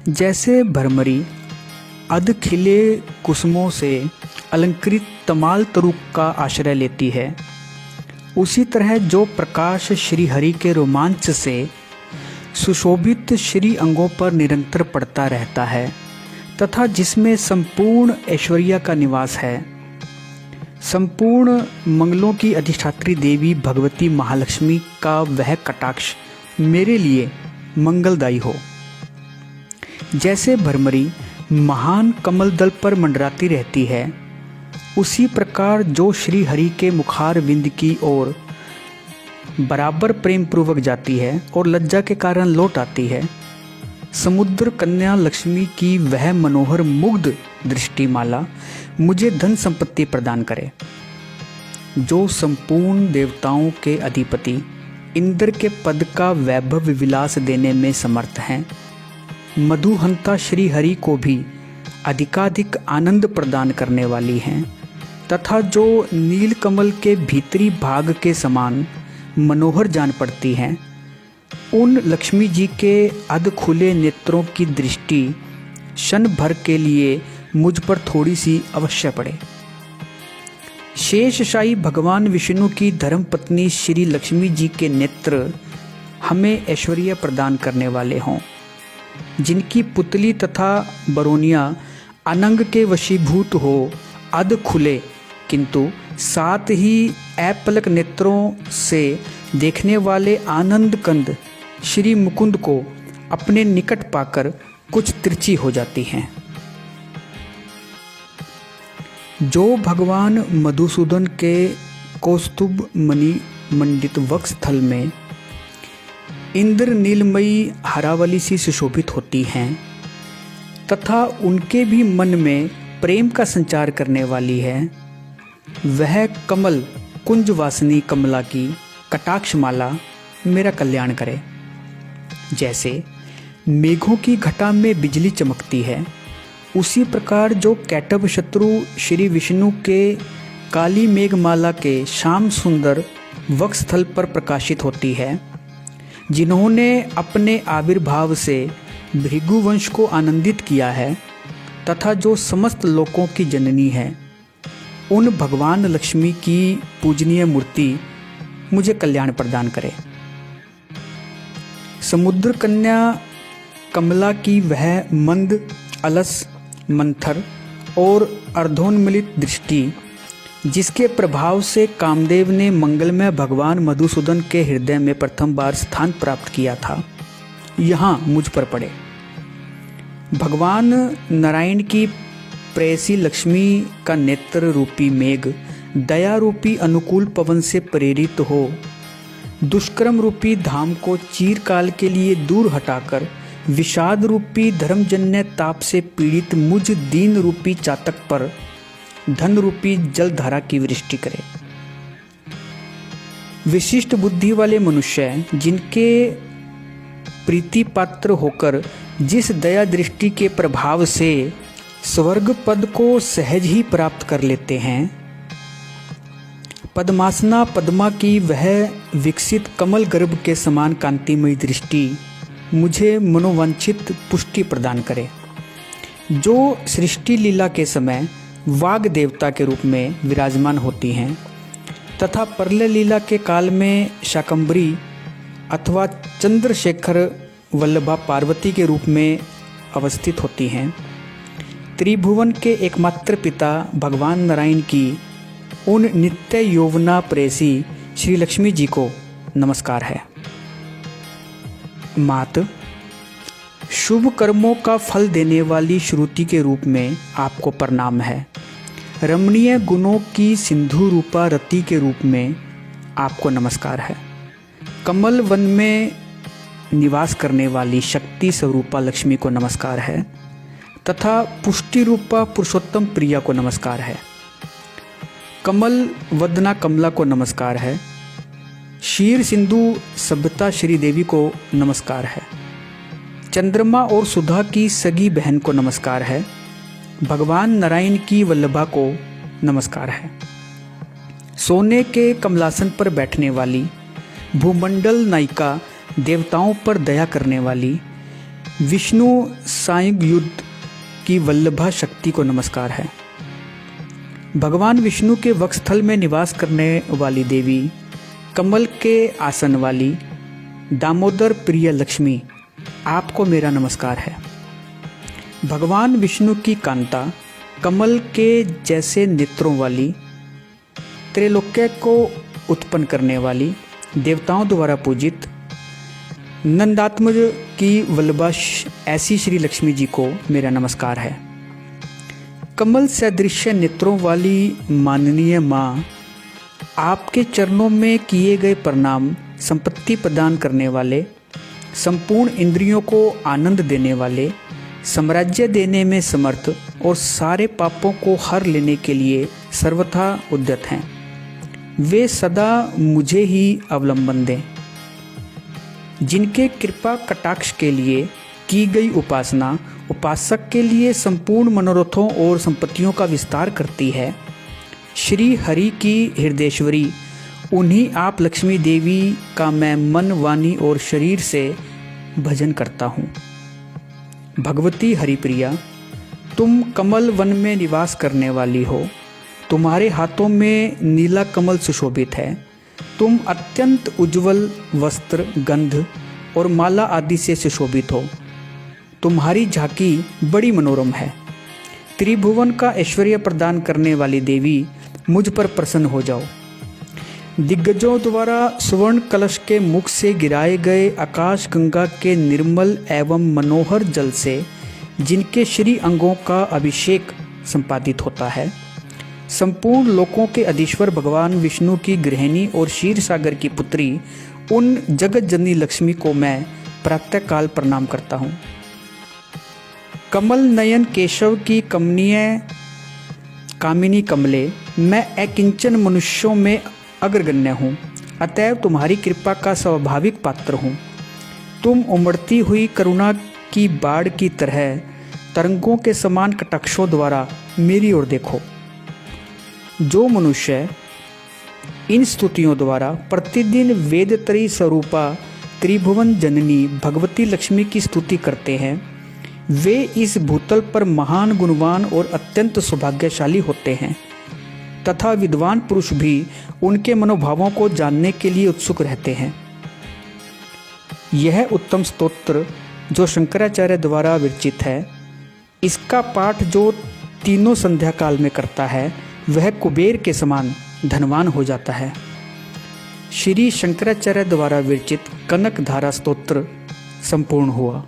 जैसे भ्रमरी अध खिले कुसुमों से अलंकृत तमाल तरुक का आश्रय लेती है, उसी तरह जो प्रकाश श्री हरि के रोमांच से सुशोभित श्री अंगों पर निरंतर पड़ता रहता है तथा जिसमें संपूर्ण ऐश्वर्य का निवास है, संपूर्ण मंगलों की अधिष्ठात्री देवी भगवती महालक्ष्मी का वह कटाक्ष मेरे लिए मंगलदायी हो। जैसे भ्रमरी महान कमल दल पर मंडराती रहती है, उसी प्रकार जो श्री हरि के मुखार विंद की ओर बराबर प्रेम पूर्वक जाती है और लज्जा के कारण लौट आती है, समुद्र कन्या लक्ष्मी की वह मनोहर मुग्ध दृष्टिमाला मुझे धन संपत्ति प्रदान करे। जो संपूर्ण देवताओं के अधिपति इंद्र के पद का वैभव विलास देने में समर्थ हैं, मधुहंता श्री हरि को भी अधिकाधिक आनंद प्रदान करने वाली हैं तथा जो नीलकमल के भीतरी भाग के समान मनोहर जान पड़ती हैं, उन लक्ष्मी जी के अध खुले नेत्रों की दृष्टि क्षण भर के लिए मुझ पर थोड़ी सी अवश्य पड़े। शेषशाही भगवान विष्णु की धर्मपत्नी श्री लक्ष्मी जी के नेत्र हमें ऐश्वर्य प्रदान करने वाले हों, जिनकी पुतली तथा बरोनिया अनंग के वशीभूत हो अध खुले किंतु साथ ही अपलक नेत्रों से देखने वाले आनंद कंद श्री मुकुंद को अपने निकट पाकर कुछ तिरछी हो जाती हैं। जो भगवान मधुसूदन के कौस्तुभ मणि मंडित वक्षस्थल में इंद्र नीलमयी हरावली सी सुशोभित होती हैं तथा उनके भी मन में प्रेम का संचार करने वाली है, वह कमल कुंजवासिनी कमला की कटाक्षमाला मेरा कल्याण करे। जैसे मेघों की घटा में बिजली चमकती है, उसी प्रकार जो कैटभ शत्रु श्री विष्णु के काली मेघमाला के श्याम सुंदर वक्षस्थल पर प्रकाशित होती है, जिन्होंने अपने आविर्भाव से भृगुवंश को आनंदित किया है तथा जो समस्त लोकों की जननी है, उन भगवान लक्ष्मी की पूजनीय मूर्ति मुझे कल्याण प्रदान करे। समुद्र कन्या कमला की वह मंद अलस मंथर और अर्धोन्मिलित दृष्टि, जिसके प्रभाव से कामदेव ने मंगलमय भगवान मधुसूदन के हृदय में प्रथम बार स्थान प्राप्त किया था, यहाँ मुझ पर पड़े। भगवान नारायण की प्रेयसी लक्ष्मी का नेत्र रूपी मेघ दया रूपी अनुकूल पवन से प्रेरित हो दुष्कर्म रूपी धाम को चीरकाल के लिए दूर हटाकर विषाद रूपी धर्मजन्य ताप से पीड़ित मुझ दीन रूपी चातक पर धन रूपी जलधारा की वृष्टि करे। विशिष्ट बुद्धि वाले मनुष्य जिनके प्रीति पात्र होकर जिस दया दृष्टि के प्रभाव से स्वर्ग पद को सहज ही प्राप्त कर लेते हैं, पद्मासना पद्मा की वह विकसित कमल गर्भ के समान कांतिमयी दृष्टि मुझे मनोवांछित पुष्टि प्रदान करे। जो सृष्टि लीला के समय वाग देवता के रूप में विराजमान होती हैं तथा प्रलय लीला के काल में शाकंभरी अथवा चंद्रशेखर वल्लभा पार्वती के रूप में अवस्थित होती हैं, त्रिभुवन के एकमात्र पिता भगवान नारायण की उन नित्य यौवना प्रेसी श्री लक्ष्मी जी को नमस्कार है। मात, शुभ कर्मों का फल देने वाली श्रुति के रूप में आपको प्रणाम है। रमणीय गुणों की सिंधु रूपा रति के रूप में आपको नमस्कार है। कमल वन में निवास करने वाली शक्ति स्वरूपा लक्ष्मी को नमस्कार है तथा पुष्टि रूपा पुरुषोत्तम प्रिया को नमस्कार है। कमल वदना कमला को नमस्कार है। शीर सिंधु सभ्यता श्री देवी को नमस्कार है। चंद्रमा और सुधा की सगी बहन को नमस्कार है। भगवान नारायण की वल्लभा को नमस्कार है। सोने के कमलासन पर बैठने वाली भूमंडल नायिका, देवताओं पर दया करने वाली, विष्णु सायुज्युत की वल्लभा शक्ति को नमस्कार है। भगवान विष्णु के वक्षस्थल में निवास करने वाली देवी, कमल के आसन वाली दामोदर प्रिय लक्ष्मी, आपको मेरा नमस्कार है। भगवान विष्णु की कांता, कमल के जैसे नेत्रों वाली, त्रैलोक्य को उत्पन्न करने वाली, देवताओं द्वारा पूजित, नंदात्मज की वल्लभा ऐसी श्री लक्ष्मी जी को मेरा नमस्कार है। कमल सदृश नेत्रों वाली माननीय माँ, आपके चरणों में किए गए प्रणाम संपत्ति प्रदान करने वाले, संपूर्ण इंद्रियों को आनंद देने वाले, साम्राज्य देने में समर्थ और सारे पापों को हर लेने के लिए सर्वथा उद्यत हैं। वे सदा मुझे ही अवलंबन दें। जिनके कृपा कटाक्ष के लिए की गई उपासना उपासक के लिए संपूर्ण मनोरथों और संपत्तियों का विस्तार करती है, श्री हरि की हृदयेश्वरी, उन्हीं आप लक्ष्मी देवी का मैं मन, वाणी और शरीर से भजन करता हूँ। भगवती हरिप्रिया, तुम कमल वन में निवास करने वाली हो। तुम्हारे हाथों में नीला कमल सुशोभित है। तुम अत्यंत उज्जवल वस्त्र, गंध और माला आदि से सुशोभित हो। तुम्हारी झांकी बड़ी मनोरम है। त्रिभुवन का ऐश्वर्य प्रदान करने वाली देवी, मुझ पर प्रसन्न हो जाओ। दिग्गजों द्वारा स्वर्ण कलश के मुख से गिराए गए आकाश गंगा के निर्मल एवं मनोहर जल से जिनके श्री अंगों का अभिषेक संपादित होता है, संपूर्ण लोकों के अधीश्वर भगवान विष्णु की गृहिणी और क्षीर सागर की पुत्री, उन जगत जननी लक्ष्मी को मैं प्रातःकाल प्रणाम करता हूँ। कमल नयन केशव की कमनीय कामिनी कमले, मैं अकिंचन मनुष्यों में अग्रगण्य हूँ, अतएव तुम्हारी कृपा का स्वाभाविक पात्र हूँ। तुम उमड़ती हुई करुणा की बाढ़ की तरह तरंगों के समान कटाक्षों द्वारा मेरी ओर देखो। जो मनुष्य इन स्तुतियों द्वारा प्रतिदिन वेदतरी स्वरूपा त्रिभुवन जननी भगवती लक्ष्मी की स्तुति करते हैं, वे इस भूतल पर महान गुणवान और अत्यंत सौभाग्यशाली होते हैं तथा विद्वान पुरुष भी उनके मनोभावों को जानने के लिए उत्सुक रहते हैं। यह उत्तम स्तोत्र जो शंकराचार्य द्वारा विरचित है, इसका पाठ जो तीनों संध्या काल में करता है, वह कुबेर के समान धनवान हो जाता है। श्री शंकराचार्य द्वारा विरचित कनक धारा स्तोत्र संपूर्ण हुआ।